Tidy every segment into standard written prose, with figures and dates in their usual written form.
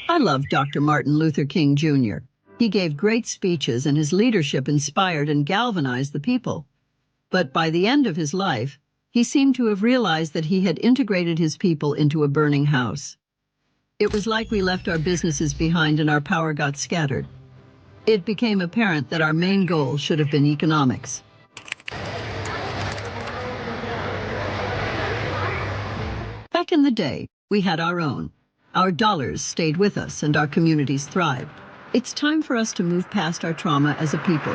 I love Dr. Martin Luther King Jr. He gave great speeches and his leadership inspired and galvanized the people. But by the end of his life, he seemed to have realized that he had integrated his people into a burning house. It was like we left our businesses behind and our power got scattered. It became apparent that our main goal should have been economics. Back in the day, we had our own. Our dollars stayed with us and our communities thrived. It's time for us to move past our trauma as a people,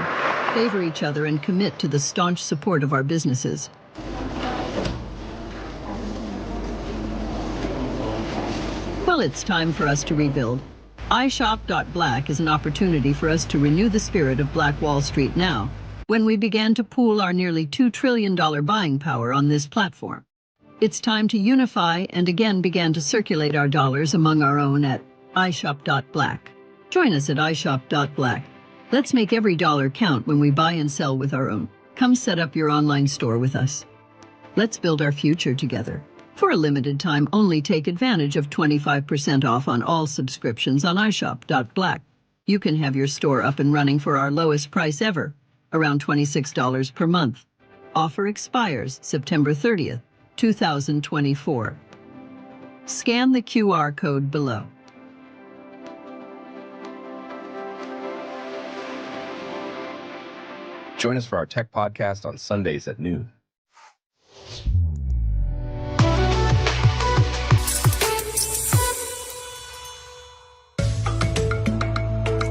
favor each other and commit to the staunch support of our businesses. Well, it's time for us to rebuild. iShop.Black is an opportunity for us to renew the spirit of Black Wall Street now, when we began to pool our nearly $2 trillion buying power on this platform. It's time to unify and again began to circulate our dollars among our own at iShop.Black. Join us at iShop.Black. Let's make every dollar count when we buy and sell with our own. Come set up your online store with us. Let's build our future together. For a limited time, only take advantage of 25% off on all subscriptions on iShop.Black. You can have your store up and running for our lowest price ever, around $26 per month. Offer expires September 30th, 2024. Scan the QR code below. Join us for our tech podcast on Sundays at noon.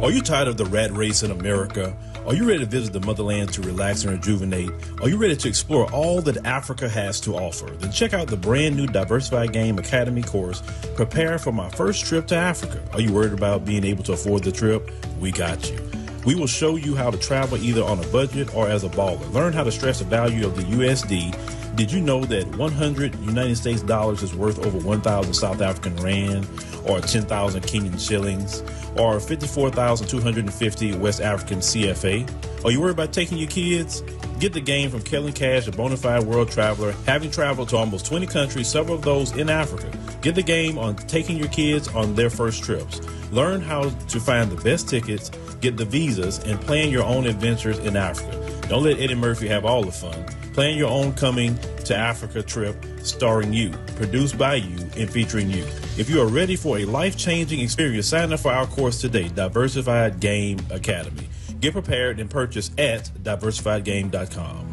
Are you tired of the rat race in America? Are you ready to visit the motherland to relax and rejuvenate? Are you ready to explore all that Africa has to offer? Then check out the brand new Diversified Game Academy course, Prepare for My First Trip to Africa. Are you worried about being able to afford the trip? We got you. We will show you how to travel either on a budget or as a baller. Learn how to stress the value of the USD. Did you know that 100 United States dollars is worth over 1,000 South African rand or 10,000 Kenyan shillings or 54,250 West African CFA? Are you worried about taking your kids? Get the game from Kellen Cash, a bona fide world traveler, having traveled to almost 20 countries, several of those in Africa. Get the game on taking your kids on their first trips. Learn how to find the best tickets, get the visas, and plan your own adventures in Africa. Don't let Eddie Murphy have all the fun. Plan your own coming to Africa trip starring you, produced by you, and featuring you. If you are ready for a life-changing experience, sign up for our course today, Diversified Game Academy. Get prepared and purchase at diversifiedgame.com.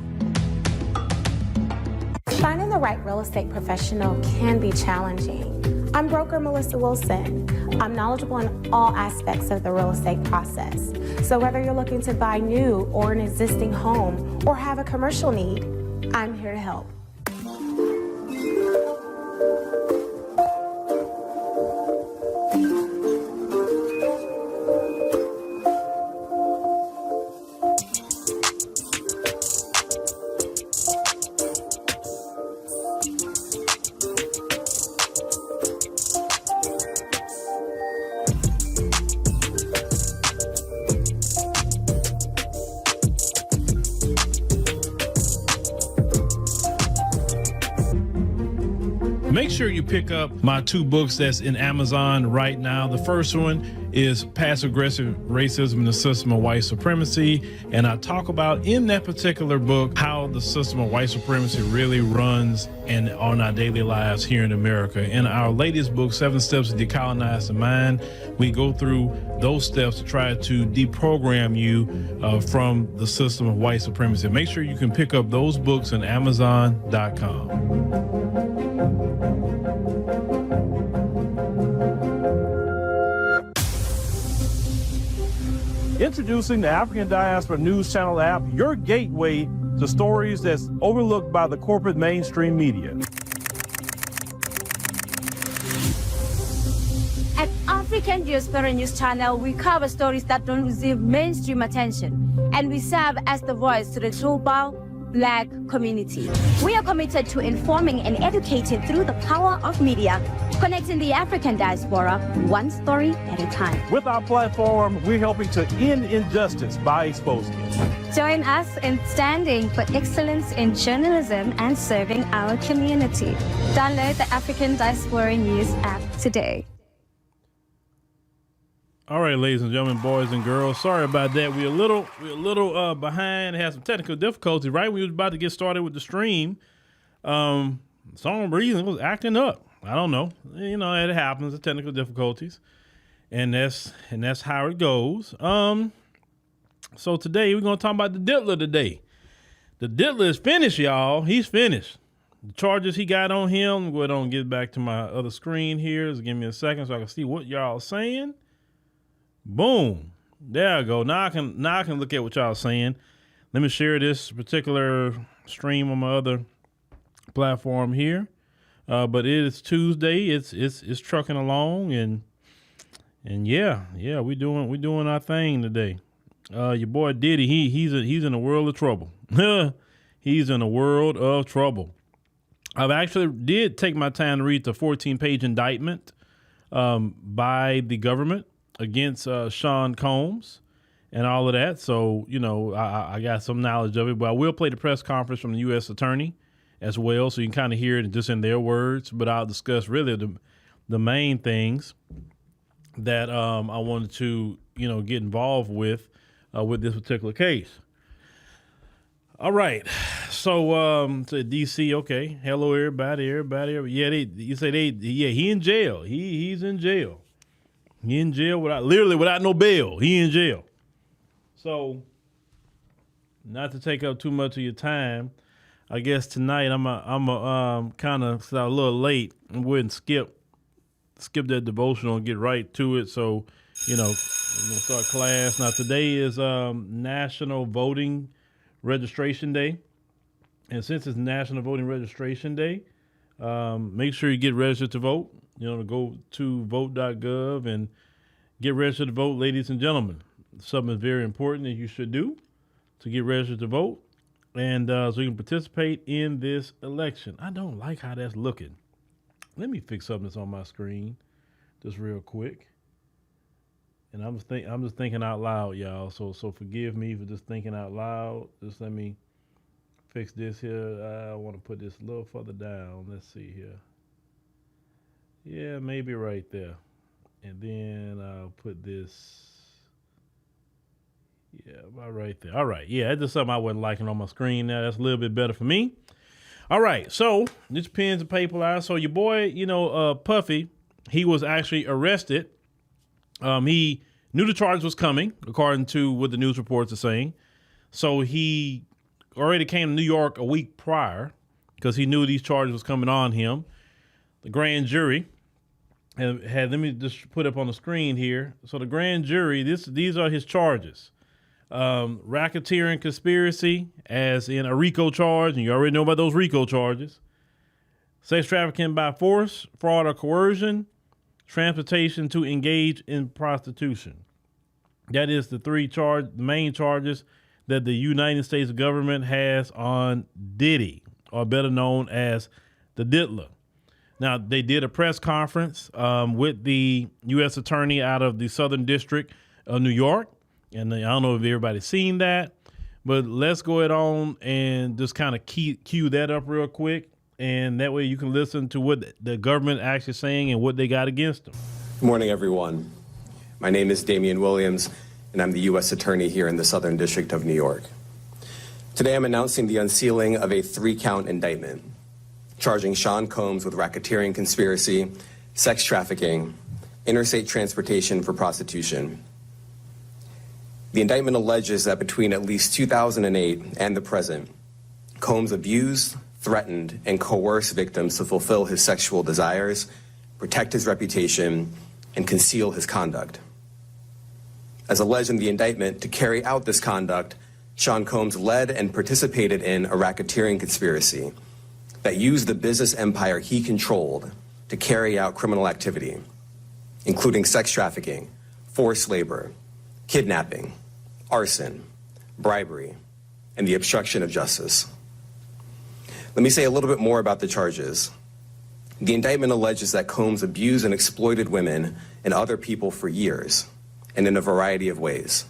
Finding the right real estate professional can be challenging. I'm broker Melissa Wilson. I'm knowledgeable in all aspects of the real estate process. So whether you're looking to buy new or an existing home or have a commercial need, I'm here to help. Make sure you pick up my two books that's in Amazon right now. The first one is Passive-Aggressive Racism and the System of White Supremacy. And I talk about in that particular book how the system of white supremacy really runs and on our daily lives here in America. In our latest book, 7 Steps to Decolonize the Mind, we go through those steps to try to deprogram you from the system of white supremacy. Make sure you can pick up those books on Amazon.com. Introducing the African Diaspora News Channel app, your gateway to stories that's overlooked by the corporate mainstream media. At African Diaspora News Channel, we cover stories that don't receive mainstream attention, and we serve as the voice to the global Black community. We are committed to informing and educating through the power of media, connecting the African diaspora one story at a time. With our platform, we're helping to end injustice by exposing it. Join us in standing for excellence in journalism and serving our community. Download the African Diaspora News app today. All right, ladies and gentlemen, boys and girls, sorry about that. We're a little behind, had some technical difficulties right when we was about to get started with the stream. Some reason it was acting up. I don't know. You know, it happens, the technical difficulties. And that's how it goes. So today we're gonna talk about the Diddler today. The Diddler is finished, y'all. He's finished. The charges he got on him. Go ahead and get back to my other screen here. Just give me a second so I can see what y'all saying. Boom. There I go. Now I can look at what y'all saying. Let me share this particular stream on my other platform here. But it is Tuesday. It's trucking along and yeah, we doing our thing today. Your boy Diddy, he's in a world of trouble. He's in a world of trouble. I've actually did take my time to read the 14-page indictment by the government against Sean Combs and all of that. So, you know, I got some knowledge of it, but I will play the press conference from the U.S. attorney as well. So you can kind of hear it just in their words, but I'll discuss really the main things that I wanted to, you know, get involved with this particular case. All right. So, DC, okay. Hello, everybody. Yeah, he in jail. He's in jail. He in jail without no bail. He in jail. So, not to take up too much of your time, I guess tonight I'm a kind of a little late. I'm going to skip that devotional and get right to it. So, you know, we're gonna start class. Now today is National Voting Registration Day. And since it's National Voting Registration Day, make sure you get registered to vote. You know, to go to vote.gov and get registered to vote, ladies and gentlemen. Something very important that you should do to get registered to vote. And so you can participate in this election. I don't like how that's looking. Let me fix something that's on my screen just real quick. And I'm just thinking out loud, y'all. So forgive me for just thinking out loud. Just let me fix this here. I want to put this a little further down. Let's see here. Yeah, maybe right there. And then I'll put this. Yeah, about right there. All right. Yeah, that's just something I wasn't liking on my screen now. That's a little bit better for me. All right. So this pens and paper out. So your boy, you know, Puffy, he was actually arrested. He knew the charge was coming, according to what the news reports are saying. So he already came to New York a week prior because he knew these charges was coming on him. The grand jury had let me just put up on the screen here. So the grand jury, these are his charges. Racketeering conspiracy, as in a RICO charge, and you already know about those RICO charges. Sex trafficking by force, fraud or coercion, transportation to engage in prostitution. That is the main charges that the United States government has on Diddy, or better known as the Diddler. Now, they did a press conference with the U.S. attorney out of the Southern District of New York. And I don't know if everybody's seen that, but let's go ahead on and just kind of cue that up real quick. And that way you can listen to what the government actually saying and what they got against them. Good morning, everyone. My name is Damian Williams, and I'm the U.S. Attorney here in the Southern District of New York. Today I'm announcing the unsealing of a 3-count indictment, charging Sean Combs with racketeering conspiracy, sex trafficking, interstate transportation for prostitution. The indictment alleges that between at least 2008 and the present, Combs abused, threatened, and coerced victims to fulfill his sexual desires, protect his reputation, and conceal his conduct. As alleged in the indictment, to carry out this conduct, Sean Combs led and participated in a racketeering conspiracy that used the business empire he controlled to carry out criminal activity, including sex trafficking, forced labor, kidnapping, arson, bribery, and the obstruction of justice. Let me say a little bit more about the charges. The indictment alleges that Combs abused and exploited women and other people for years, and in a variety of ways.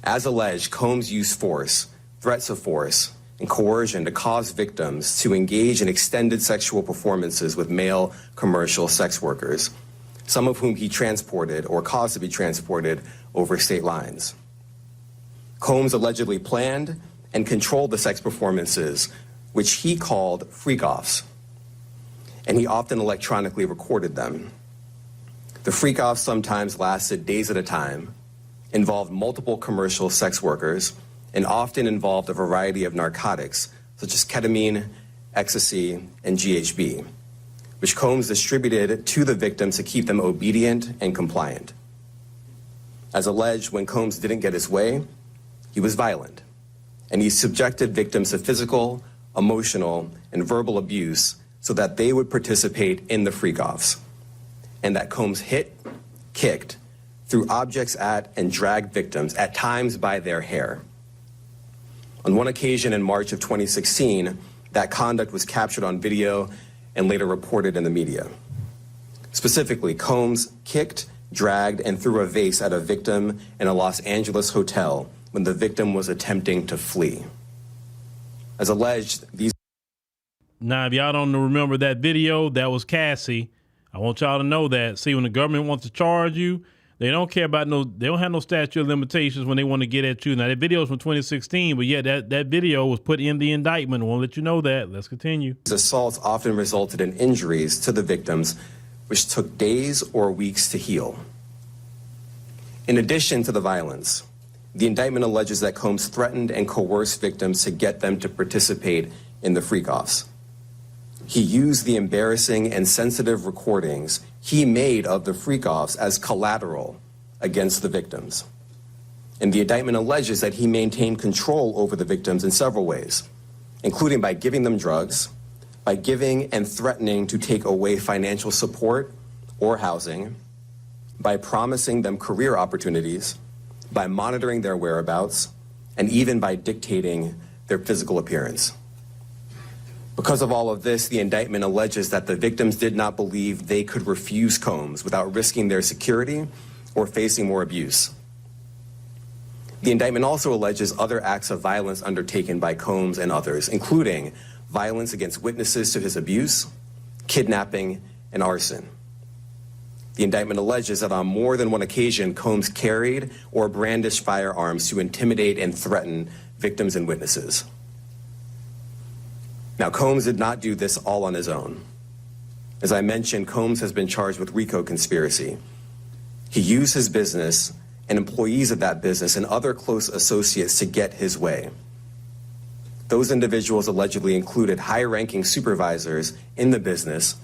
As alleged, Combs used force, threats of force, and coercion to cause victims to engage in extended sexual performances with male commercial sex workers, some of whom he transported or caused to be transported over state lines. Combs allegedly planned and controlled the sex performances, which he called freak-offs, and he often electronically recorded them. The freak-offs sometimes lasted days at a time, involved multiple commercial sex workers, and often involved a variety of narcotics, such as ketamine, ecstasy, and GHB, which Combs distributed to the victims to keep them obedient and compliant. As alleged, when Combs didn't get his way, he was violent, and he subjected victims to physical, emotional, and verbal abuse so that they would participate in the freak-offs, and that Combs hit, kicked, threw objects at, and dragged victims, at times by their hair. On one occasion in March of 2016, that conduct was captured on video and later reported in the media. Specifically, Combs kicked, dragged, and threw a vase at a victim in a Los Angeles hotel when the victim was attempting to flee. As alleged, these... Now, if y'all don't remember that video, that was Cassie. I want y'all to know that. See, when the government wants to charge you, they don't care about they don't have no statute of limitations when they want to get at you. Now, that video is from 2016, but yeah, that video was put in the indictment. I want to let you know that. Let's continue. Assaults often resulted in injuries to the victims, which took days or weeks to heal. In addition to the violence, the indictment alleges that Combs threatened and coerced victims to get them to participate in the freak-offs. He used the embarrassing and sensitive recordings he made of the freak-offs as collateral against the victims. And the indictment alleges that he maintained control over the victims in several ways, including by giving them drugs, by giving and threatening to take away financial support or housing, by promising them career opportunities, by monitoring their whereabouts, and even by dictating their physical appearance. Because of all of this, the indictment alleges that the victims did not believe they could refuse Combs without risking their security or facing more abuse. The indictment also alleges other acts of violence undertaken by Combs and others, including violence against witnesses to his abuse, kidnapping, and arson. The indictment alleges that on more than one occasion, Combs carried or brandished firearms to intimidate and threaten victims and witnesses. Now, Combs did not do this all on his own. As I mentioned, Combs has been charged with RICO conspiracy. He used his business and employees of that business and other close associates to get his way. Those individuals allegedly included high-ranking supervisors in the business,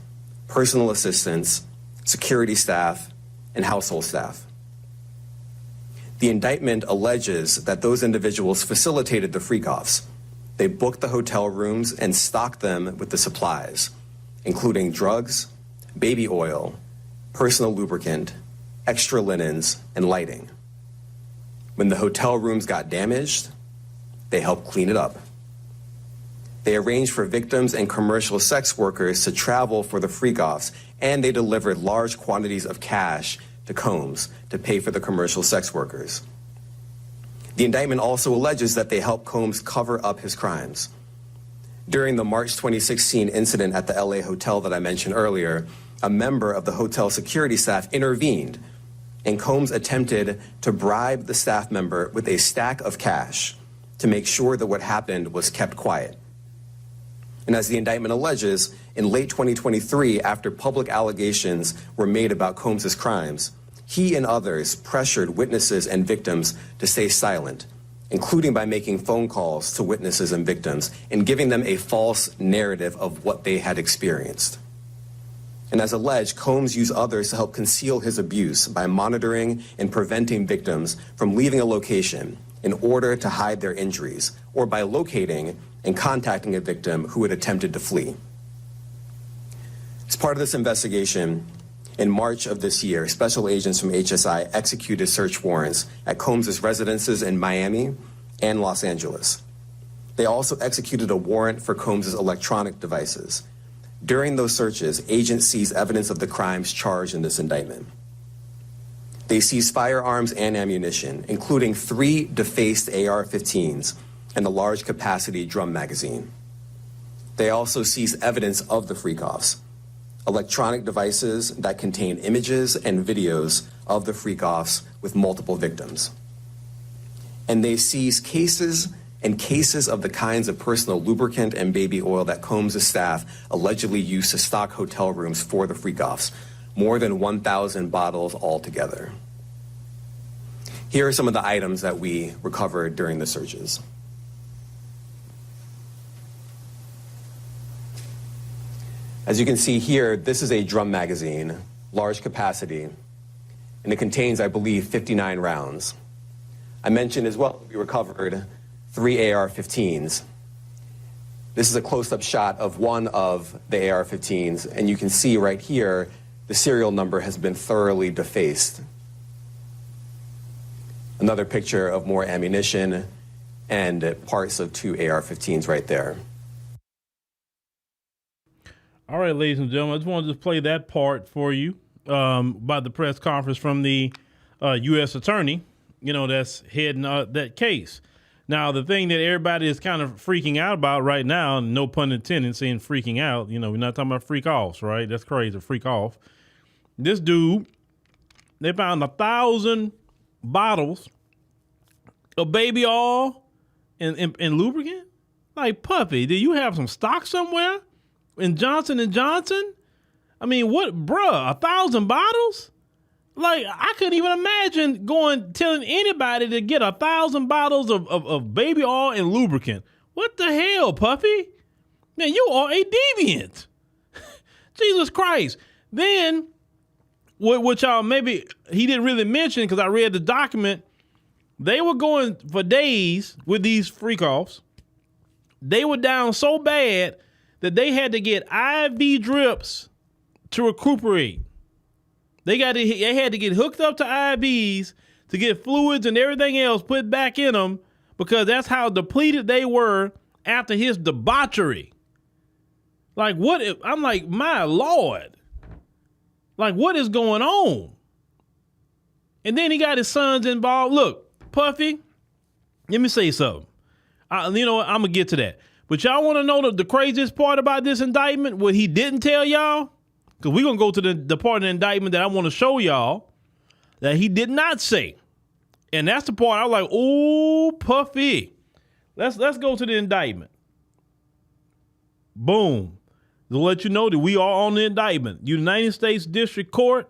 personal assistants, security staff, and household staff. The indictment alleges that those individuals facilitated the freak-offs. They booked the hotel rooms and stocked them with the supplies, including drugs, baby oil, personal lubricant, extra linens, and lighting. When the hotel rooms got damaged, they helped clean it up. They arranged for victims and commercial sex workers to travel for the freak-offs, and they delivered large quantities of cash to Combs to pay for the commercial sex workers. The indictment also alleges that they helped Combs cover up his crimes. During the March 2016 incident at the LA hotel that I mentioned earlier, a member of the hotel security staff intervened, and Combs attempted to bribe the staff member with a stack of cash to make sure that what happened was kept quiet. And as the indictment alleges, in late 2023, after public allegations were made about Combs' crimes, he and others pressured witnesses and victims to stay silent, including by making phone calls to witnesses and victims and giving them a false narrative of what they had experienced. And as alleged, Combs used others to help conceal his abuse by monitoring and preventing victims from leaving a location in order to hide their injuries, or by locating and contacting a victim who had attempted to flee. As part of this investigation, in March of this year, special agents from HSI executed search warrants at Combs' residences in Miami and Los Angeles. They also executed a warrant for Combs' electronic devices. During those searches, agents seized evidence of the crimes charged in this indictment. They seized firearms and ammunition, including 3 defaced AR-15s and a large capacity drum magazine. They also seized evidence of the freak-offs, electronic devices that contain images and videos of the freak-offs with multiple victims. And they seized cases and cases of the kinds of personal lubricant and baby oil that Combs' staff allegedly used to stock hotel rooms for the freak-offs, more than 1,000 bottles altogether. Here are some of the items that we recovered during the searches. As you can see here, this is a drum magazine, large capacity, and it contains, I believe, 59 rounds. I mentioned as well, we recovered 3 AR-15s. This is a close-up shot of one of the AR-15s, and you can see right here, the serial number has been thoroughly defaced. Another picture of more ammunition and parts of 2 AR-15s right there. All right, ladies and gentlemen, I just wanted to play that part for you about the press conference from the U.S. attorney, that's heading that case. Now, the thing that everybody is kind of freaking out about right now, no pun intended, saying freaking out, we're not talking about freak offs, right? That's crazy, freak off. This dude, they found 1,000 bottles of baby oil and lubricant. Like, puppy, do you have some stock somewhere in Johnson & Johnson? I mean, what, bruh, 1,000 bottles? Like, I couldn't even imagine telling anybody to get 1,000 bottles of baby oil and lubricant. What the hell, puppy? Man, you are a deviant. Jesus Christ. Then, what y'all maybe he didn't really mention, because I read the document, they were going for days with these freak-offs. They were down so bad that they had to get IV drips to recuperate. They had to get hooked up to IVs to get fluids and everything else put back in them, because that's how depleted they were after his debauchery. Like, I'm like, my Lord. Like, what is going on? And then he got his sons involved. Look, Puffy, let me say something. I'm going to get to that. But y'all want to know the craziest part about this indictment? What he didn't tell y'all? Because we're going to go to the part of the indictment that I want to show y'all that he did not say. And that's the part I was like, oh, Puffy. Let's go to the indictment. Boom. To let you know that we are on the indictment. United States District Court,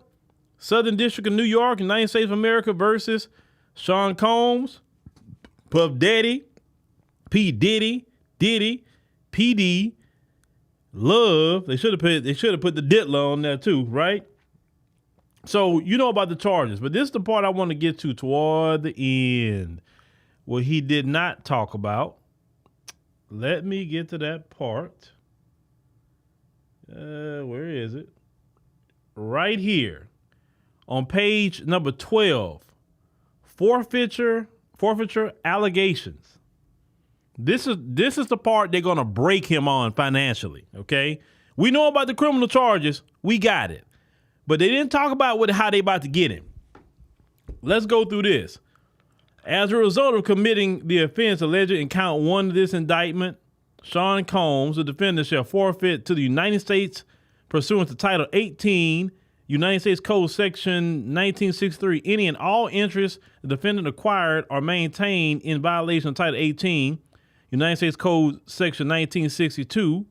Southern District of New York, United States of America versus Sean Combs, Puff Daddy, P. Diddy, PD, Love. They should have put the Diddler on there too, right? So you know about the charges, but this is the part I want to get to toward the end, what he did not talk about. Let me get to that part. Where is it? Right here on page number 12, forfeiture allegations. This is the part they're going to break him on financially, okay? We know about the criminal charges. We got it. But they didn't talk about how they about to get him. Let's go through this. As a result of committing the offense alleged in count 1 of this indictment, Sean Combs, the defendant, shall forfeit to the United States pursuant to Title 18, United States Code Section 1963, any and all interests the defendant acquired or maintained in violation of Title 18, United States Code Section 1962,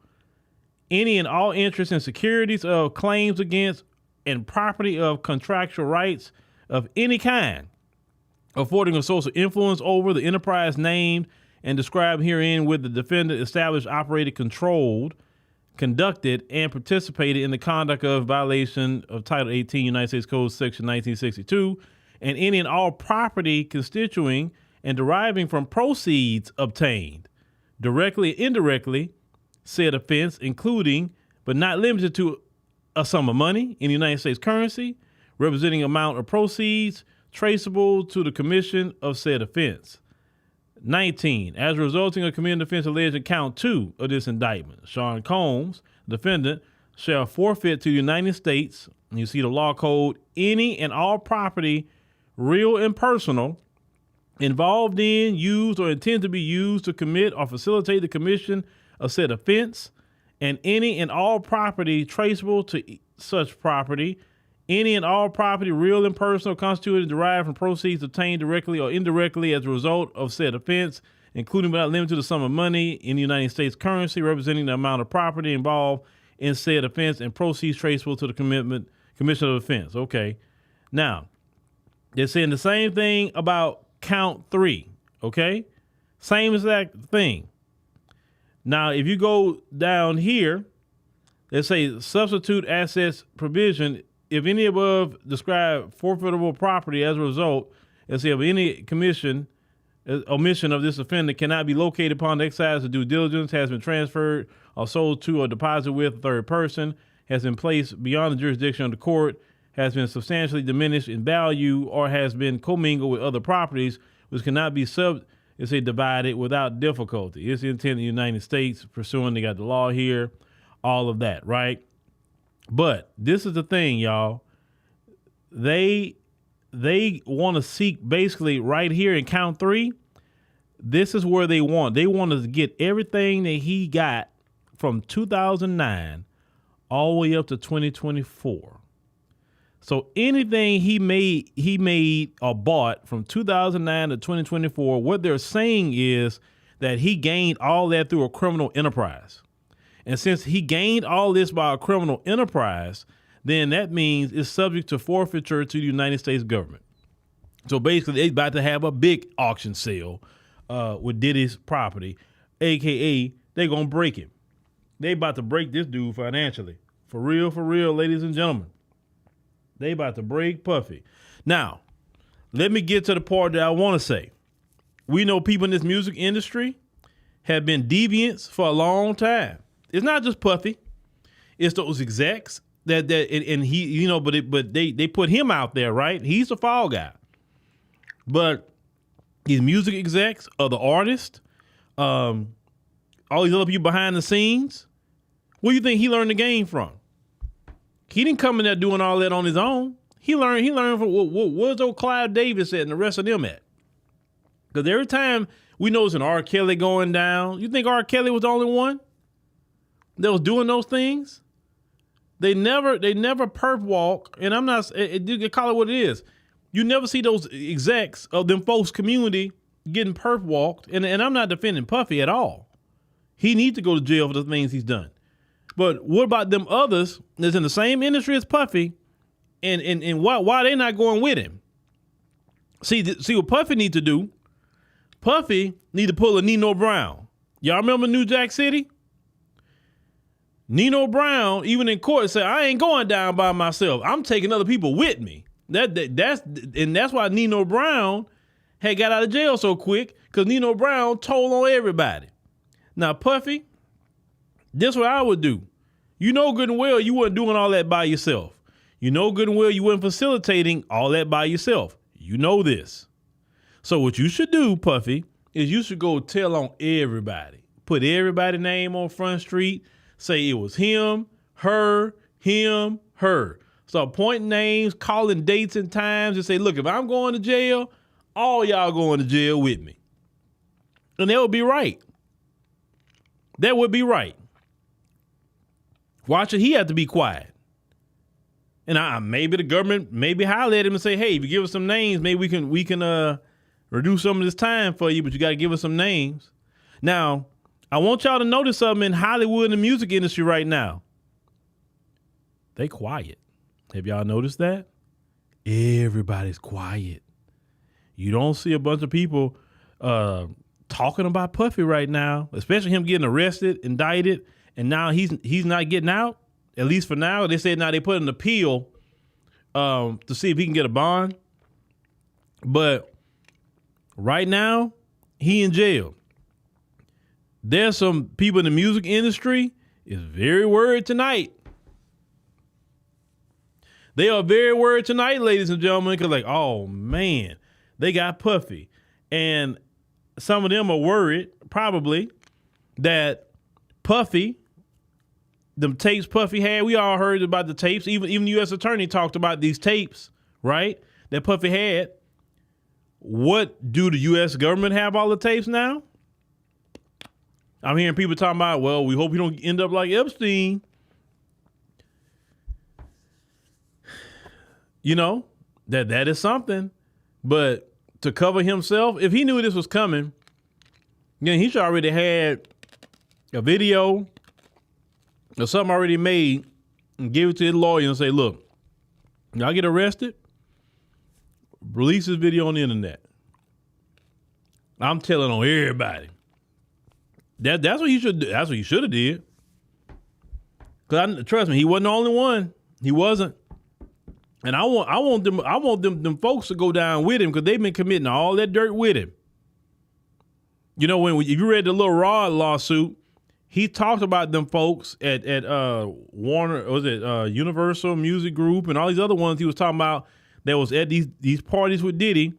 any and all interests and securities of claims against and property of contractual rights of any kind, affording a social influence over the enterprise named and described herein, with the defendant established, operated, controlled, conducted, and participated in the conduct of violation of Title 18, United States Code Section 1962, and any and all property constituting and deriving from proceeds obtained, directly, indirectly, said offense, including, but not limited to, a sum of money in the United States currency, representing amount of proceeds traceable to the commission of said offense. 19, as resulting of committing offense alleged in count 2 of this indictment, Sean Combs, defendant, shall forfeit to the United States, and you see the law code, any and all property, real and personal, involved in, used, or intended to be used to commit or facilitate the commission of said offense, and any and all property traceable to such property, any and all property, real and personal, constituted and derived from proceeds obtained directly or indirectly as a result of said offense, including but not limited to the sum of money in the United States currency representing the amount of property involved in said offense, and proceeds traceable to the commission of offense. Okay. Now, they're saying the same thing about count 3. Okay. Same exact thing. Now, if you go down here, they say substitute assets provision. If any above described forfeitable property as a result, let's say of any omission of this offender cannot be located upon the exercise of due diligence, has been transferred or sold to or deposited with a third person, has been placed beyond the jurisdiction of the court, has been substantially diminished in value, or has been commingled with other properties which cannot be divided without difficulty. It's the intent of the United States pursuing, they got the law here, all of that, right? But this is the thing, y'all. They want to seek basically right here in count 3. This is where they want us to get everything that he got from 2009 all the way up to 2024. So anything he made or bought from 2009 to 2024, what they're saying is that he gained all that through a criminal enterprise. And since he gained all this by a criminal enterprise, then that means it's subject to forfeiture to the United States government. So basically, they're about to have a big auction sale with Diddy's property, a.k.a. they're going to break him. They about to break this dude financially. For real, ladies and gentlemen. They about to break Puffy. Now, let me get to the part that I want to say. We know people in this music industry have been deviants for a long time. It's not just Puffy. It's those execs that and he, you know, but they put him out there, right? He's the fall guy. But these music execs, the artists, all these other people behind the scenes, where do you think he learned the game from? He didn't come in there doing all that on his own. He learned from where's old Clive Davis at and the rest of them at? Because every time we know it's an R. Kelly going down, you think R. Kelly was the only one that was doing those things? They never perp walk, and I'm not, you call it what it is. You never see those execs of them folks community getting perp walked, and I'm not defending Puffy at all. He needs to go to jail for the things he's done. But what about them others that's in the same industry as Puffy, and why they not going with him? See what Puffy need to do? Puffy need to pull a Nino Brown. Y'all remember New Jack City? Nino Brown, even in court, said, I ain't going down by myself. I'm taking other people with me. That's why Nino Brown had got out of jail so quick, because Nino Brown told on everybody. Now, Puffy, this is what I would do. You know good and well you weren't doing all that by yourself. You know good and well you weren't facilitating all that by yourself. You know this. So what you should do, Puffy, is you should go tell on everybody. Put everybody's name on Front Street. Say it was him, her. Start pointing names, calling dates and times, and say, look, if I'm going to jail, all y'all going to jail with me. And that would be right. That would be right. Why should he have to be quiet? And maybe the government maybe holler at him and say, hey, if you give us some names, maybe we can reduce some of this time for you, but you got to give us some names. Now, I want y'all to notice something in Hollywood and the music industry right now. They quiet. Have y'all noticed that? Everybody's quiet. You don't see a bunch of people talking about Puffy right now, especially him getting arrested, indicted, and now he's not getting out, at least for now. They said now they put an appeal to see if he can get a bond. But right now, he in jail. There's some people in the music industry is very worried tonight. They are very worried tonight, ladies and gentlemen, because like, oh, man, they got Puffy. And some of them are worried, probably, that Puffy, them tapes Puffy had, we all heard about the tapes. Even the U.S. attorney talked about these tapes, right, that Puffy had. What, do the U.S. government have all the tapes now? I'm hearing people talking about, well, we hope you don't end up like Epstein. You know, that is something. But to cover himself, if he knew this was coming, then he should already had a video or something already made and give it to his lawyer and say, look, y'all get arrested, release this video on the internet. I'm telling on everybody. That's what he should do. That's what he should have did. Cause trust me, he wasn't the only one. He wasn't. And I want them folks to go down with him because they've been committing all that dirt with him. You know, if you read the Lil Rod lawsuit, he talked about them folks at Warner, was it Universal Music Group and all these other ones he was talking about that was at these parties with Diddy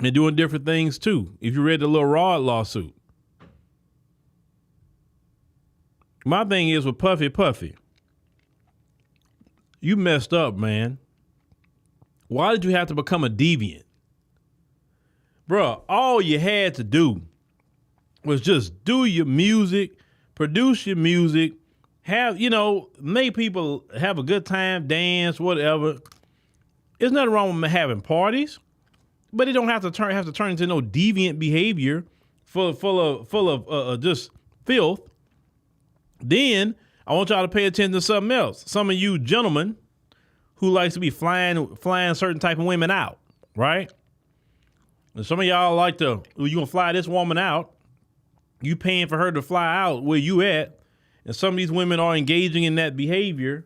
and doing different things too. If you read the Lil Rod lawsuit. My thing is with Puffy, you messed up, man. Why did you have to become a deviant? Bruh, all you had to do was just do your music, produce your music, make people have a good time, dance, whatever. There's nothing wrong with having parties, but it don't have to turn into no deviant behavior full of just filth. Then I want y'all to pay attention to something else. Some of you gentlemen who likes to be flying certain type of women out, right? And some of y'all like to, you gonna fly this woman out, you paying for her to fly out where you at, and some of these women are engaging in that behavior,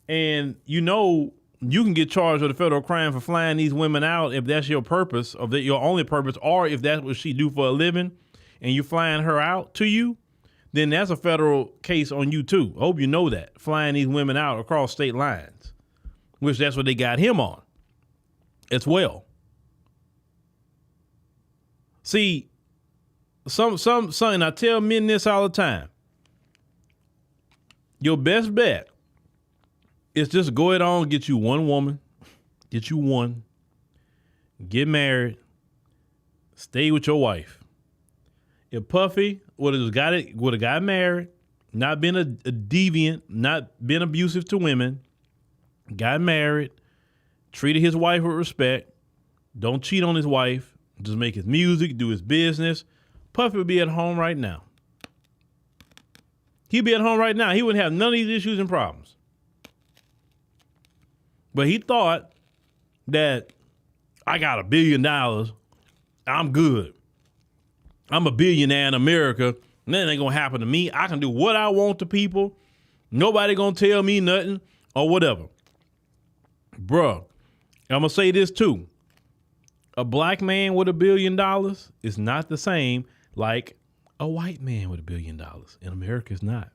and you know you can get charged with a federal crime for flying these women out if that's your purpose, or that your only purpose, or if that's what she do for a living, and you flying her out to you, then that's a federal case on you too. I hope you know that. Flying these women out across state lines, which that's what they got him on as well. See, and I tell men this all the time. Your best bet is just go ahead on, get you one woman, get married, stay with your wife. If Puffy would have got married, not been a deviant, not been abusive to women, got married, treated his wife with respect, don't cheat on his wife, just make his music, do his business, Puffy would be at home right now. He'd be at home right now. He wouldn't have none of these issues and problems. But he thought that I got $1 billion, I'm good. I'm a billionaire in America. Nothing ain't gonna happen to me. I can do what I want to people. Nobody gonna tell me nothing or whatever. Bruh, I'm gonna say this too. A black man with $1 billion is not the same like a white man with $1 billion. In America, it's not.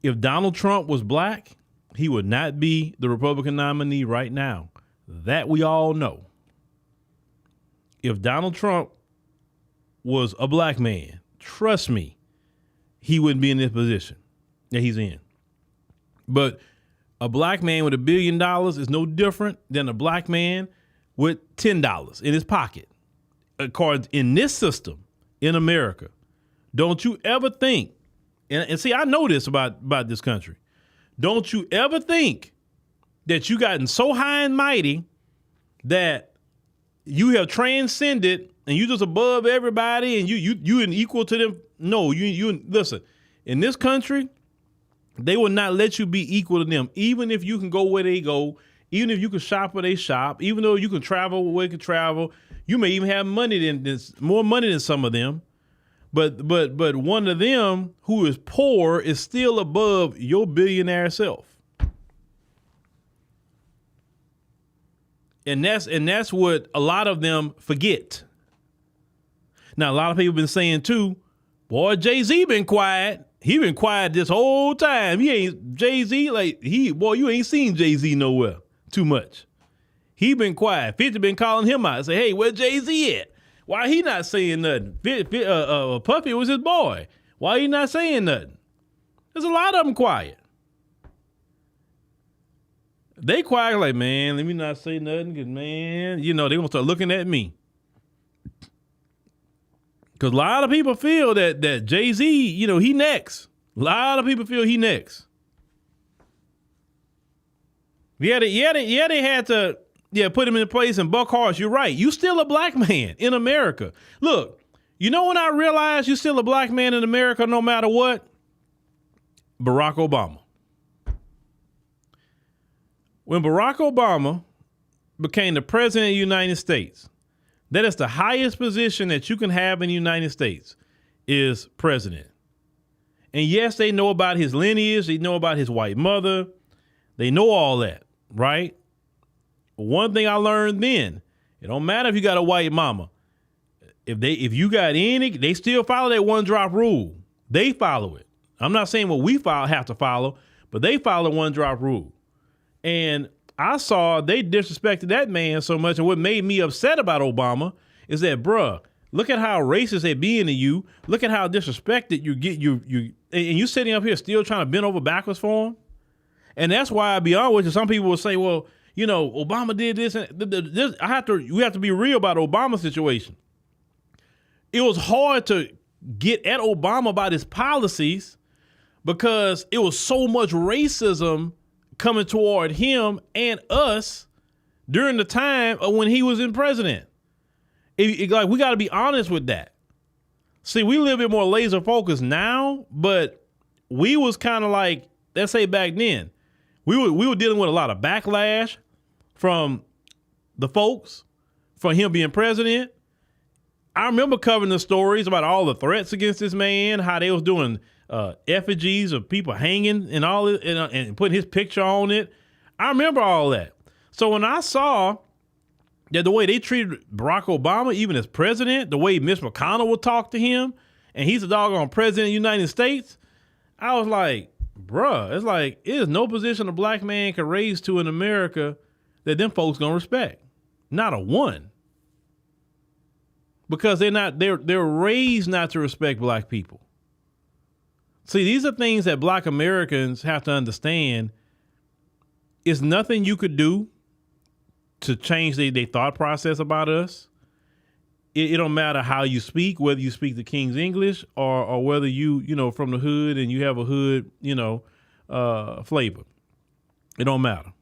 If Donald Trump was black, he would not be the Republican nominee right now. That we all know. If Donald Trump was a black man, trust me, he wouldn't be in this position that he's in. But a black man with $1 billion is no different than a black man with $10 in his pocket. According in this system in America, don't you ever think, and see, I know this about this country. Don't you ever think that you gotten so high and mighty that you have transcended and you just above everybody and you an equal to them. No, you listen, in this country, they will not let you be equal to them. Even if you can go where they go, even if you can shop where they shop, even though you can travel where they can travel, you may even have more money than some of them. But one of them who is poor is still above your billionaire self. And that's what a lot of them forget. Now, a lot of people been saying too, boy, Jay-Z been quiet. He been quiet this whole time. You ain't seen Jay-Z nowhere too much. He been quiet. 50 been calling him out and say, hey, where Jay-Z at? Why he not saying nothing? Puffy was his boy. Why he not saying nothing? There's a lot of them quiet. They quiet like, man, let me not say nothing because, man, they gonna start looking at me. Because a lot of people feel that Jay-Z, you know, he next. A lot of people feel he next. They had to put him in place. And Buck Horse, you're right. You still a black man in America. Look, you know when I realized you still a black man in America no matter what? Barack Obama. When Barack Obama became the president of the United States, that is the highest position that you can have in the United States, is president. And yes, they know about his lineage. They know about his white mother. They know all that, right? One thing I learned then, it don't matter if you got a white mama. If you got any, they still follow that one drop rule. They follow it. I'm not saying what we have to follow, but they follow the one drop rule. And I saw they disrespected that man so much. And what made me upset about Obama is that, bruh, look at how racist they being to you. Look at how disrespected you get. And you sitting up here still trying to bend over backwards for him. And that's why I be honest with you. Some people will say, well, you know, Obama did this and this. We have to be real about Obama's situation. It was hard to get at Obama about his policies because it was so much racism coming toward him and us during the time of when he was in president. Like, we got to be honest with that. See, we a little bit more laser focused now, but we was kind of like, let's say back then, we were dealing with a lot of backlash from the folks for him being president. I remember covering the stories about all the threats against this man, how they was doing effigies of people hanging and all it, and putting his picture on it. I remember all that. So when I saw that the way they treated Barack Obama, even as president, the way Mitch McConnell would talk to him, and he's a doggone president of the United States, I was like, bruh, it's like, it is no position a black man can raise to in America that them folks gonna respect. Not a one. Because they're raised not to respect black people. See, these are things that black Americans have to understand. It's nothing you could do to change their thought process about us. It don't matter how you speak, whether you speak the King's English or whether you from the hood and you have a hood, flavor. It don't matter.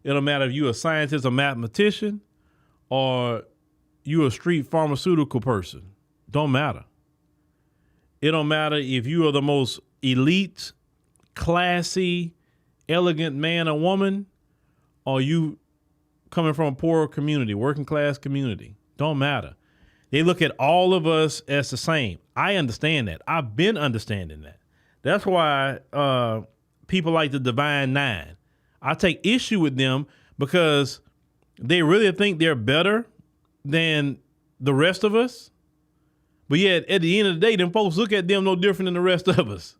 It don't matter if you're a scientist or mathematician or you a street pharmaceutical person. Don't matter. It don't matter if you are the most elite, classy, elegant man or woman, or you coming from a poor community, working class community. Don't matter. They look at all of us as the same. I understand that. I've been understanding that. That's why people like the Divine Nine. I take issue with them because they really think they're better than the rest of us. But yet, at the end of the day, them folks look at them no different than the rest of us.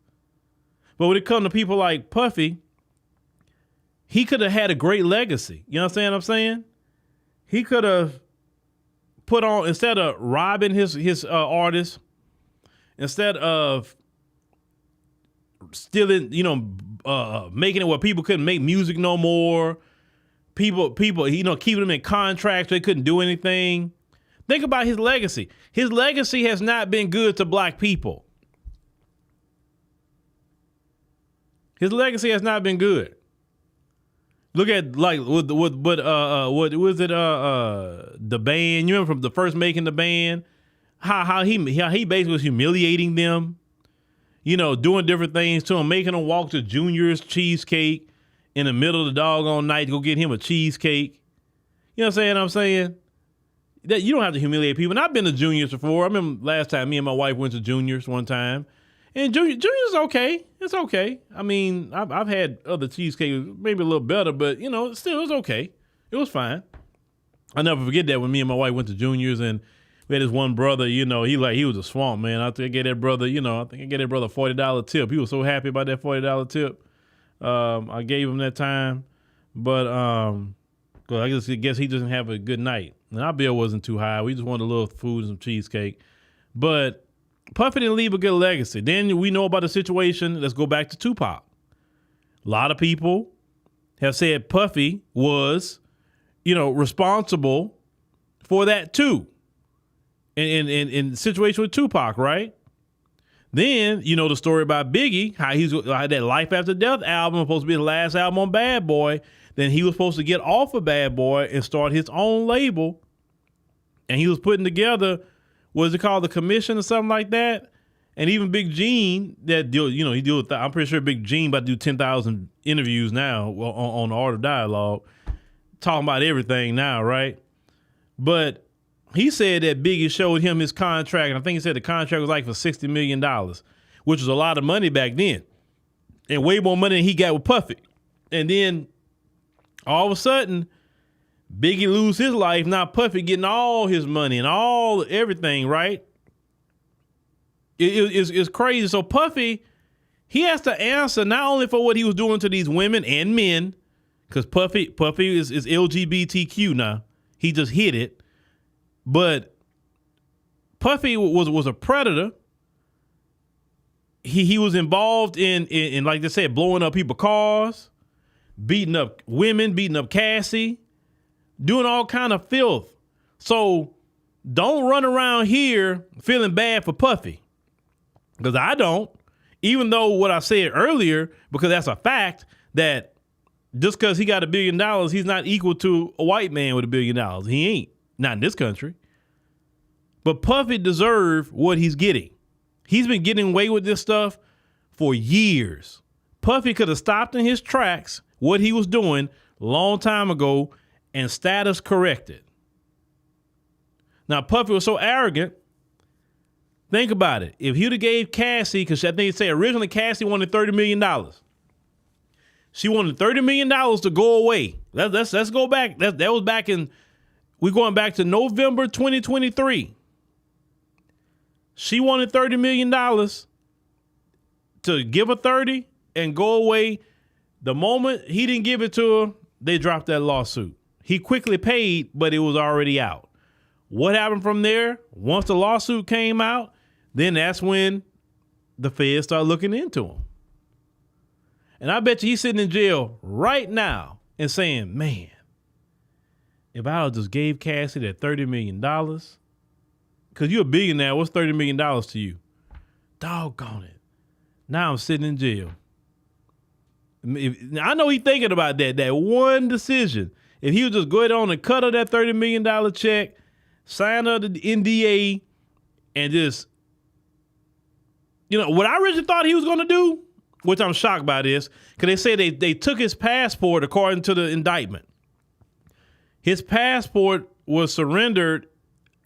But when it comes to people like Puffy, he could have had a great legacy. You understand what I'm saying? He could have put on, instead of robbing his artists, instead of stealing, making it where people couldn't make music no more, people, keeping them in contracts so they couldn't do anything. Think about his legacy. His legacy has not been good to black people. His legacy has not been good. Look at like what was it? The band. You remember from the first making the band, how he basically was humiliating them. Doing different things to him, making him walk to Junior's cheesecake in the middle of the doggone night to go get him a cheesecake. You know what I'm saying? That you don't have to humiliate people. And I've been to Junior's before. I remember last time me and my wife went to Junior's one time. And Junior's okay. It's okay. I mean, I've had other cheesecakes, maybe a little better, but still it was okay. It was fine. I'll never forget that when me and my wife went to Junior's and we had this one brother, he was a swamp, man. I think I gave that brother, a $40 tip. He was so happy about that $40 tip. I gave him that time, but I guess he doesn't have a good night. And our bill wasn't too high. We just wanted a little food and some cheesecake. But Puffy didn't leave a good legacy. Then we know about the situation. Let's go back to Tupac. A lot of people have said Puffy was, responsible for that too. in the situation with Tupac, right? Then, you know the story about Biggie, how he's had that Life After Death album, supposed to be the last album on Bad Boy. Then he was supposed to get off of Bad Boy and start his own label. And he was putting together, what is it called, the Commission or something like that? And even Big Gene, that deal, you know, he deal with I'm pretty sure Big Gene about to do 10,000 interviews now on the Art of Dialogue, talking about everything now, right? But he said that Biggie showed him his contract, and I think he said the contract was like for $60 million, which was a lot of money back then, and way more money than he got with Puffy. And then all of a sudden, Biggie lose his life. Now Puffy getting all his money and everything, right? It's crazy. So Puffy, he has to answer not only for what he was doing to these women and men, because Puffy is LGBTQ now. He just hit it. But Puffy was a predator. He was involved in like they said, blowing up people's cars, beating up women, beating up Cassie, doing all kind of filth. So don't run around here feeling bad for Puffy, because I don't. Even though what I said earlier, because that's a fact, that just because he got $1 billion, he's not equal to a white man with $1 billion. He ain't. Not in this country. But Puffy deserved what he's getting. He's been getting away with this stuff for years. Puffy could have stopped in his tracks what he was doing a long time ago and status corrected. Now, Puffy was so arrogant. Think about it. If he would have gave Cassie, because I think they say originally Cassie wanted $30 million. She wanted $30 million to go away. Let's go back. That was back in, we're going back to November 2023. She wanted $30 million to give her 30 and go away. The moment he didn't give it to her, they dropped that lawsuit. He quickly paid, but it was already out. What happened from there? Once the lawsuit came out, then that's when the feds started looking into him. And I bet you he's sitting in jail right now and saying, man, if I just gave Cassie that $30 million, because you're a billionaire, what's $30 million to you? Doggone it. Now I'm sitting in jail. I know he's thinking about that one decision. If he would just go ahead on and cut her that $30 million check, sign her the NDA, and just, you know, what I originally thought he was going to do, which I'm shocked by this, because they say they took his passport according to the indictment. His passport was surrendered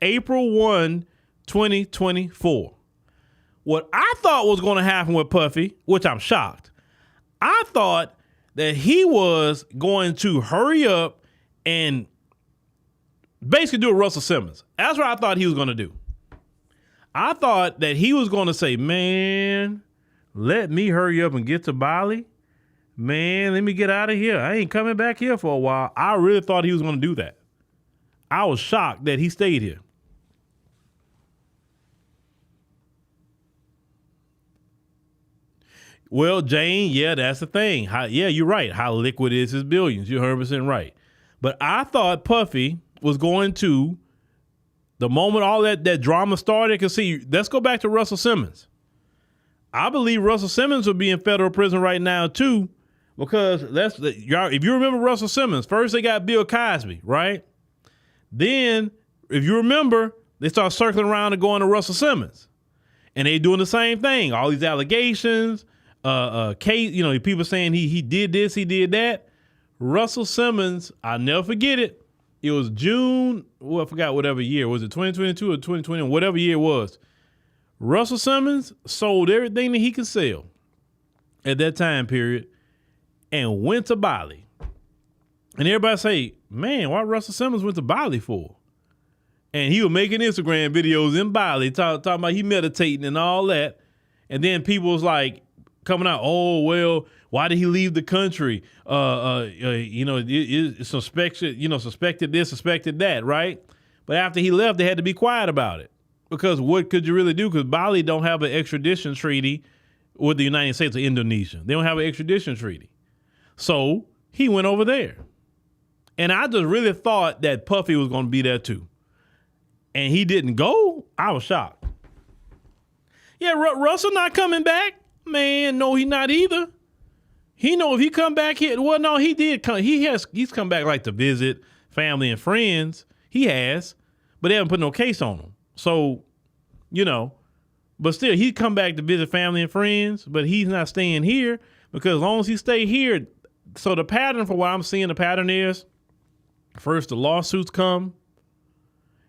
April 1, 2024. What I thought was going to happen with Puffy, which I'm shocked, I thought that he was going to hurry up and basically do a Russell Simmons. That's what I thought he was going to do. I thought that he was going to say, man, let me hurry up and get to Bali. Man, let me get out of here. I ain't coming back here for a while. I really thought he was going to do that. I was shocked that he stayed here. Well, Jane, yeah, that's the thing. Yeah, you're right. How liquid is his billions? You're 100% right. But I thought Puffy was going to, the moment all that drama started, because see, let's go back to Russell Simmons. I believe Russell Simmons would be in federal prison right now too, because if you remember Russell Simmons, first they got Bill Cosby, right? Then, if you remember, they start circling around and going to Russell Simmons, and they doing the same thing. All these allegations, case, you know, people saying he did this, he did that. Russell Simmons, I'll never forget it. It was June, I forgot whatever year. Was it 2022 or 2020? Whatever year it was. Russell Simmons sold everything that he could sell at that time period and went to Bali. And everybody say, man, why Russell Simmons went to Bali for? And he was making Instagram videos in Bali, talking about he meditating and all that. And then people was like coming out, oh, well, why did he leave the country? Suspected this, suspected that, right? But after he left, they had to be quiet about it. Because what could you really do? Because Bali don't have an extradition treaty with the United States or Indonesia. They don't have an extradition treaty. So he went over there. And I just really thought that Puffy was going to be there too. And he didn't go. I was shocked. Yeah, Russell not coming back. Man, no, he not either. He know if he come back here, well, no, he did come. He's come back like to visit family and friends. He has, but they haven't put no case on him. So, but still, he come back to visit family and friends, but he's not staying here because as long as he stay here, so the pattern for what I'm seeing, the pattern is first the lawsuits come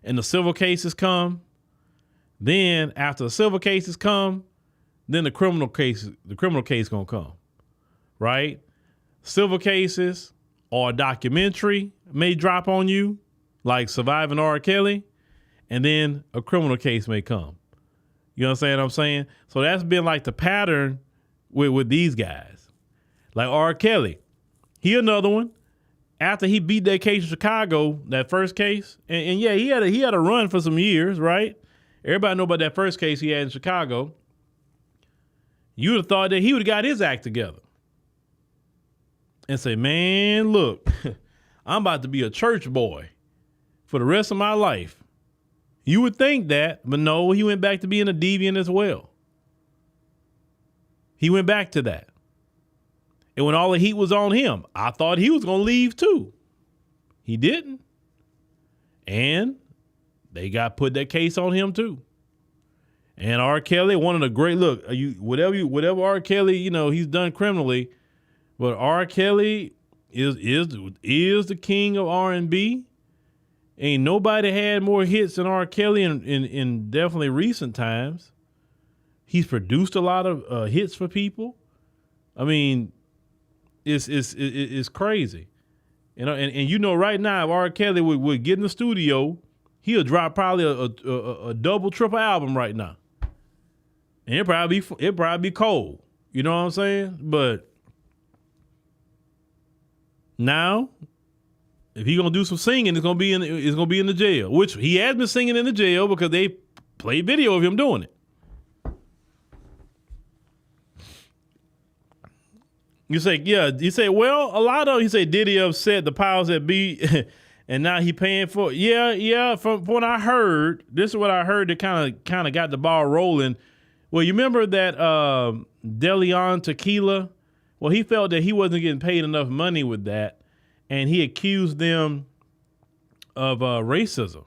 and the civil cases come. Then after the civil cases come, then the criminal case gonna come, right? Civil cases or a documentary may drop on you, like Surviving R. Kelly, and then a criminal case may come. You understand what I'm saying? So that's been like the pattern with these guys. Like R. Kelly, he another one. After he beat that case in Chicago, that first case, and yeah, he had a run for some years, right? Everybody know about that first case he had in Chicago. You would have thought that he would have got his act together and say, man, look, I'm about to be a church boy for the rest of my life. You would think that, but no, he went back to being a deviant as well. He went back to that. And when all the heat was on him, I thought he was going to leave too. He didn't. And they put that case on him too. And R. Kelly, one of the great, look, whatever R. Kelly, he's done criminally, but R. Kelly is the king of R&B. Ain't nobody had more hits than R. Kelly in definitely recent times. He's produced a lot of hits for people. I mean, it's crazy. And right now, if R. Kelly would get in the studio, he'll drop probably a double, triple album right now. And it'd probably be cold. You know what I'm saying? But now, if he's gonna do some singing, it's gonna be in the jail. Which he has been singing in the jail because they play video of him doing it. You say, well, a lot of, Diddy upset the powers that be, and now he paying for it. Yeah. From what I heard, this is what I heard that kind of got the ball rolling. Well, you remember that DeLeon Tequila? Well, he felt that he wasn't getting paid enough money with that, and he accused them of racism.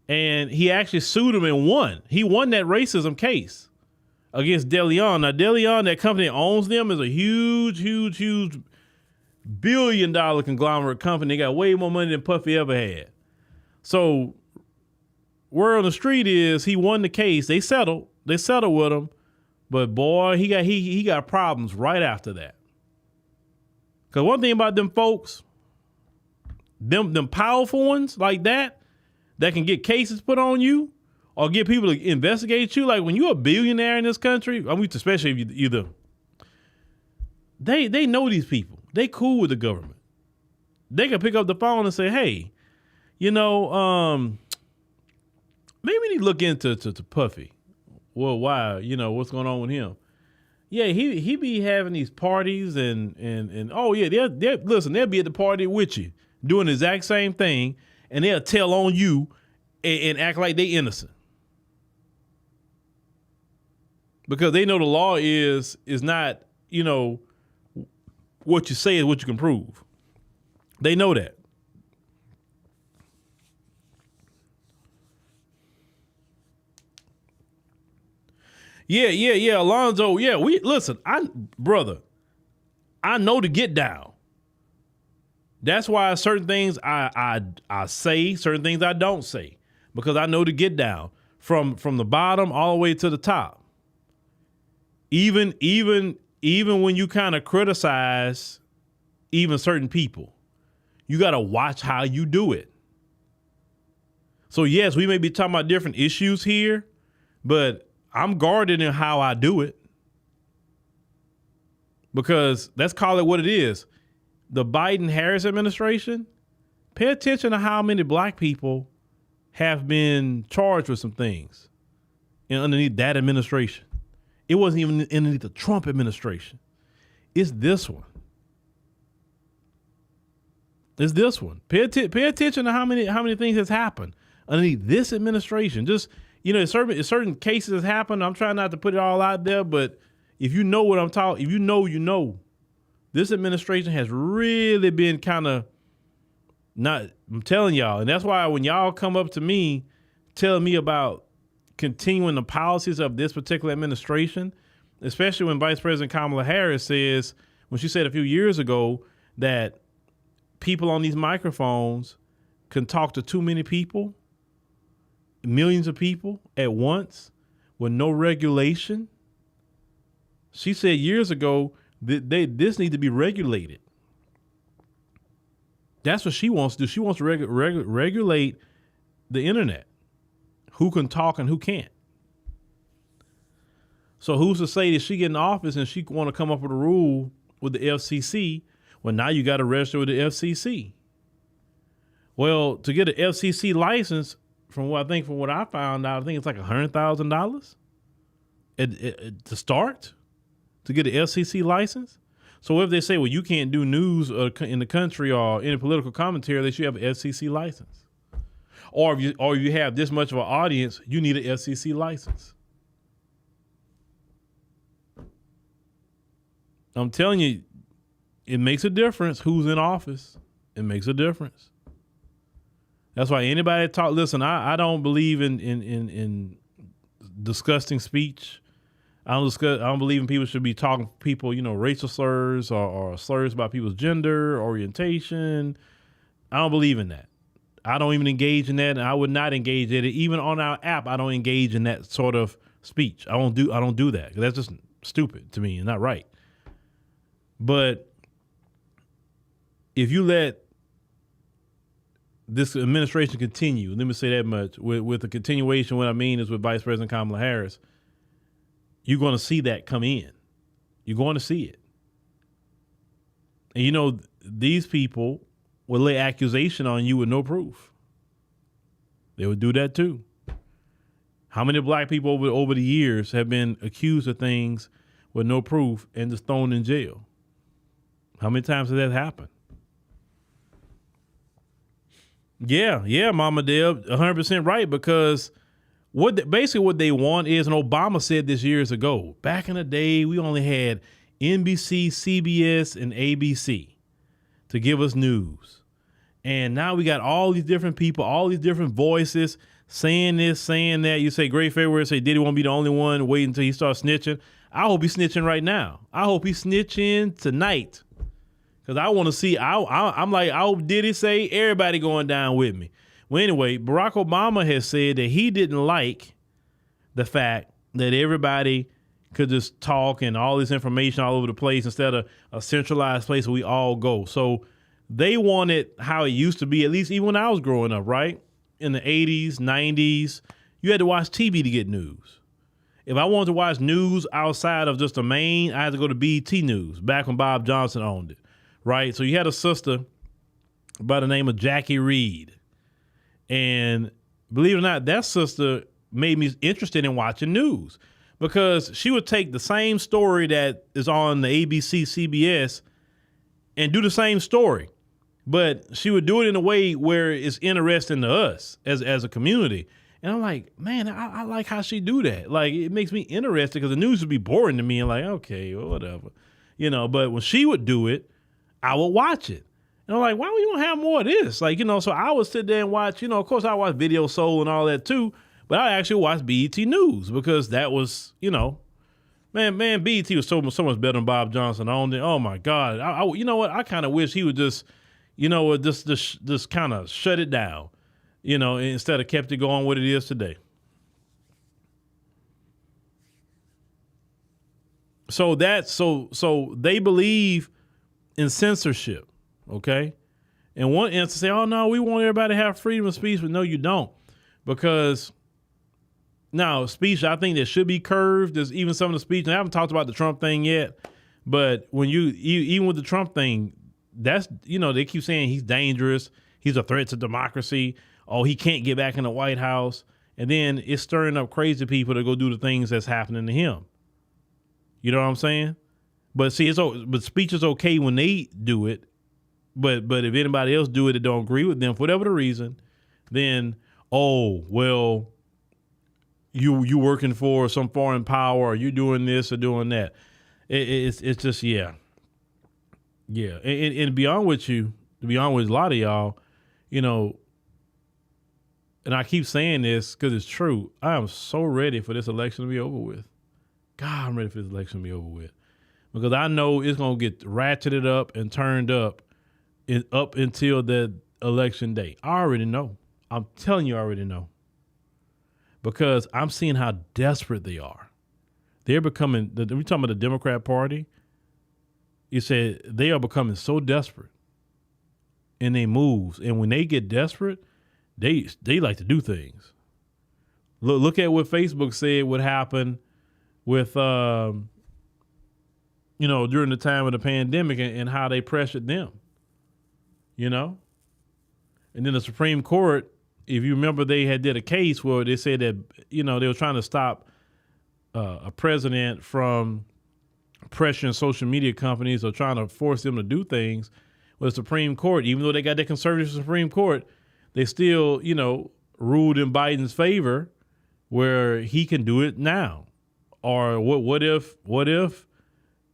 And he actually sued him and won. He won that racism case against DeLeon. Now, DeLeon, that company that owns them, is a huge $1 billion conglomerate company. They got way more money than Puffy ever had. So word on the street is he won the case. They settled with him, but boy, he got problems right after that. Because one thing about them folks, them powerful ones like that can get cases put on you or get people to investigate you. Like when you're a billionaire in this country, especially if you either, they know these people. They cool with the government. They can pick up the phone and say, hey, maybe we need to look into Puffy. Well, why? What's going on with him? Yeah, he be having these parties and oh yeah, they'll be at the party with you doing the exact same thing, and they'll tell on you and act like they innocent. Because they know the law is not, what you say is what you can prove. They know that. Yeah, Alonzo. Yeah, I know to get down. That's why certain things I say, certain things I don't say, because I know to get down from the bottom all the way to the top. Even when you kind of criticize even certain people, you got to watch how you do it. So yes, we may be talking about different issues here, but I'm guarded in how I do it, because let's call it what it is. The Biden-Harris administration, pay attention to how many black people have been charged with some things underneath that administration. It wasn't even underneath the Trump administration. It's this one. It's this one. Pay attention to how many things has happened underneath this administration. Just you know, certain cases has happened. I'm trying not to put it all out there, but if you know what I'm talking, if you know, this administration has really been kind of not, I'm telling y'all. And that's why when y'all come up to me, telling me about continuing the policies of this particular administration, especially when Vice President Kamala Harris says, when she said a few years ago that people on these microphones can talk to too many people, millions of people at once with no regulation. She said years ago that this needs to be regulated. That's what she wants to do. She wants to regulate the internet. Who can talk and who can't. So who's to say that she get in office and she want to come up with a rule with the FCC? Well, now you got to register with the FCC. Well, to get an FCC license, from what I found out, I think it's like $100,000 to start to get an FCC license. So if they say, well, you can't do news in the country or any political commentary, they should have an FCC license. Or if you have this much of an audience, you need an FCC license. I'm telling you, it makes a difference who's in office. It makes a difference. That's why anybody talk. Listen, I don't believe in disgusting speech. I don't believe in people should be talking to people, racial slurs or slurs about people's gender, orientation. I don't believe in that. I don't even engage in that, and I would not engage in it. Even on our app, I don't engage in that sort of speech. I don't do that. That's just stupid to me and not right. But if you let this administration continue, let me say that much, with the continuation, what I mean is with Vice President Kamala Harris, you're going to see that come in. You're going to see it. And these people will lay accusation on you with no proof. They would do that too. How many black people over the years have been accused of things with no proof and just thrown in jail? How many times has that happened? Yeah, Mama Deb, 100% right, because basically what they want is, and Obama said this years ago, back in the day, we only had NBC, CBS, and ABC to give us news. And now we got all these different people, all these different voices saying this, saying that. You say Great February, say Diddy won't be the only one, wait until he starts snitching. I hope he's snitching right now. I hope he's snitching tonight. Because I want to see, I'm like, I hope Diddy say everybody going down with me. Well, anyway, Barack Obama has said that he didn't like the fact that everybody could just talk and all this information all over the place instead of a centralized place where we all go. So they wanted how it used to be, at least even when I was growing up, right? In the 80s, 90s, you had to watch TV to get news. If I wanted to watch news outside of just the main, I had to go to BET News, back when Bob Johnson owned it, right? So you had a sister by the name of Jackie Reed. And believe it or not, that sister made me interested in watching news because she would take the same story that is on the ABC, CBS and do the same story. But she would do it in a way where it's interesting to us as a community. And I'm like, man, I like how she do that. Like, it makes me interested because the news would be boring to me and like, okay, well, whatever. But when she would do it, I would watch it. And I'm like, why don't you have more of this? Like, so I would sit there and watch, of course I watch Video Soul and all that too, but I actually watch BET News because that was, man, BET was so much better than Bob Johnson owned it. Oh my God. You know what? I kind of wish he would just, just kind of shut it down, instead of kept it going what it is today. So so they believe in censorship. Okay. And one instance say, oh no, we want everybody to have freedom of speech, but no, you don't. Because now speech, I think that should be curved. There's even some of the speech, and I haven't talked about the Trump thing yet, but when even with the Trump thing, that's, they keep saying he's dangerous. He's a threat to democracy. Oh, he can't get back in the White House. And then it's stirring up crazy people to go do the things that's happening to him. You know what I'm saying? But see, but speech is okay when they do it. But if anybody else do it that don't agree with them for whatever the reason, then, oh, well, you working for some foreign power, or you doing this or doing that. It's just, yeah. And to be honest with you, to be honest with a lot of y'all, you know, and I keep saying this because it's true. I am so ready for this election to be over with. God, I'm ready for this election to be over with, because I know it's gonna get ratcheted up and turned up until the election day. I already know. I'm telling you, I already know, because I'm seeing how desperate they are. They're becoming. We're talking about the Democrat Party. You said they are becoming so desperate in their moves, and when they get desperate, they like to do things. Look at what Facebook said would happen with, during the time of the pandemic, and how they pressured them, And then the Supreme Court, if you remember, they had did a case where they said that, they were trying to stop a president from pressuring social media companies or trying to force them to do things. Well, the Supreme Court, even though they got their conservative Supreme Court, they still, ruled in Biden's favor, where he can do it now. Or what if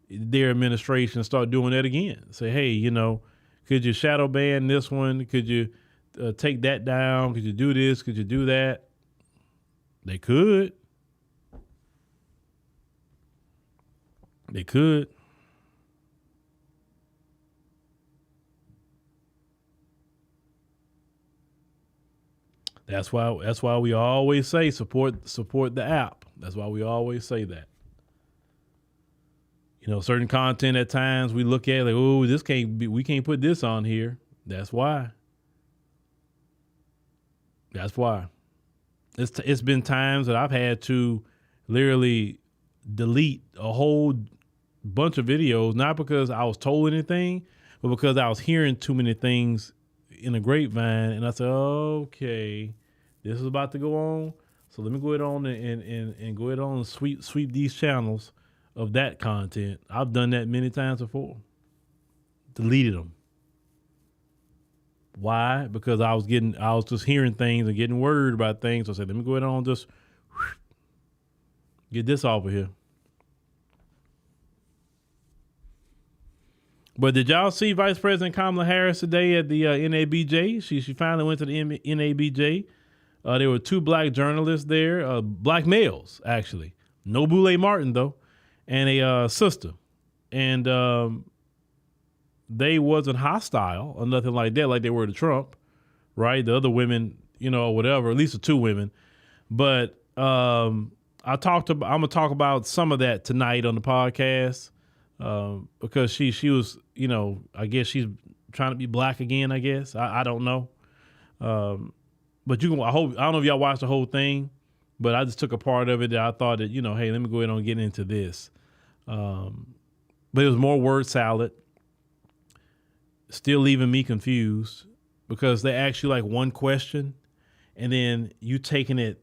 their administration start doing that again? Say, hey, could you shadow ban this one? Could you take that down? Could you do this? Could you do that? They could. They could. That's why we always say support the app. That's why we always say that. Certain content at times we look at like, oh, we can't put this on here. That's why. That's why. It's been times that I've had to literally delete a whole bunch of videos, not because I was told anything, but because I was hearing too many things in a grapevine, and I said, okay, this is about to go on, so let me go ahead on and go ahead on and sweep these channels of that content. I've done that many times before. Deleted them. Why? Because I was just hearing things and getting worried about things. So I said, let me go ahead on and just get this off of here. But did y'all see Vice President Kamala Harris today at the NABJ? She finally went to the NABJ. There were 2 black journalists there, black males, actually. No Boule Martin, though, and a sister. And they wasn't hostile or nothing like that, like they were to Trump, right? The other women, or whatever, at least the 2 women. But I'm going to talk about some of that tonight on the podcast. Because she was, I guess she's trying to be black again, I guess. I don't know. But I don't know if y'all watched the whole thing, but I just took a part of it that I thought that, hey, let me go ahead and get into this. But it was more word salad, still leaving me confused, because they ask you like one question and then you taking it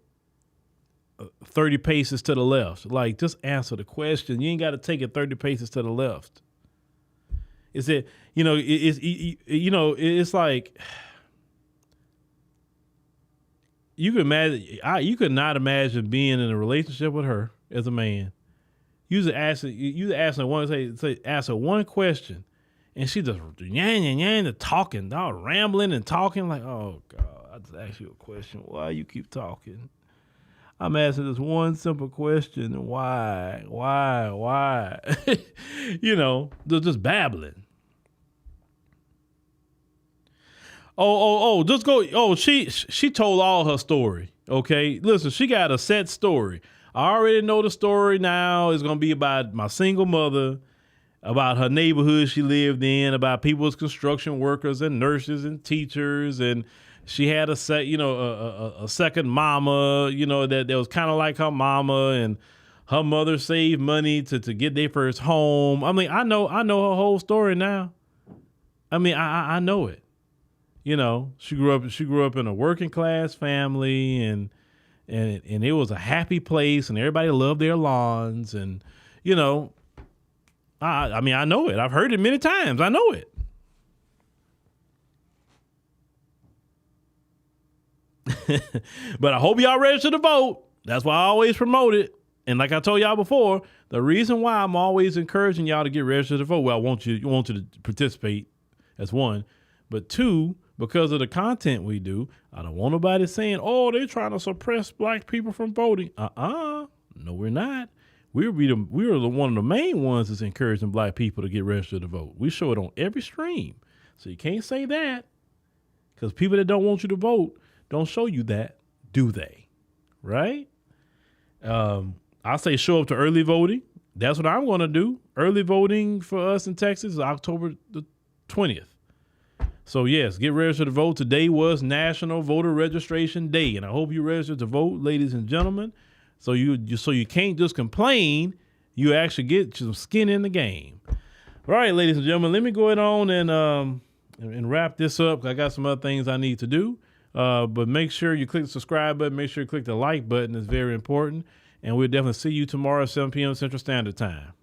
30 paces to the left. Like, just answer the question. You ain't got to take it 30 paces to the left. Is it, it's like, you could not imagine being in a relationship with her as a man. You ask her one question, and she just and talking, rambling and talking like, oh God, I just asked you a question. Why you keep talking? I'm asking this one simple question. Why? They're just babbling. Just go. Oh, she told all her story. Okay. Listen, she got a set story. I already know the story now. It's going to be about my single mother, about her neighborhood she lived in, about people as construction workers and nurses and teachers, and she had a second mama, that was kind of like her mama, and her mother saved money to get their first home. I mean, I know her whole story now. I mean, I know it. She grew up in a working class family, and it was a happy place, and everybody loved their lawns, and I mean, I know it. I've heard it many times. I know it. But I hope y'all register to vote. That's why I always promote it. And like I told y'all before, the reason why I'm always encouraging y'all to get registered to vote, well, I want you to participate, that's one. But two, because of the content we do, I don't want nobody saying, oh, they're trying to suppress black people from voting. No, we're not. We're one of the main ones that's encouraging black people to get registered to vote. We show it on every stream. So you can't say that, because people that don't want you to vote don't show you that, do they? Right? I say show up to early voting. That's what I'm going to do. Early voting for us in Texas is October the 20th. So yes, get registered to vote. Today was National Voter Registration Day, and I hope you registered to vote, ladies and gentlemen. So you can't just complain. You actually get some skin in the game. All right, ladies and gentlemen, let me go ahead on and wrap this up. I got some other things I need to do. But make sure you click the subscribe button. Make sure you click the like button. It's very important. And we'll definitely see you tomorrow at 7 p.m. Central Standard Time.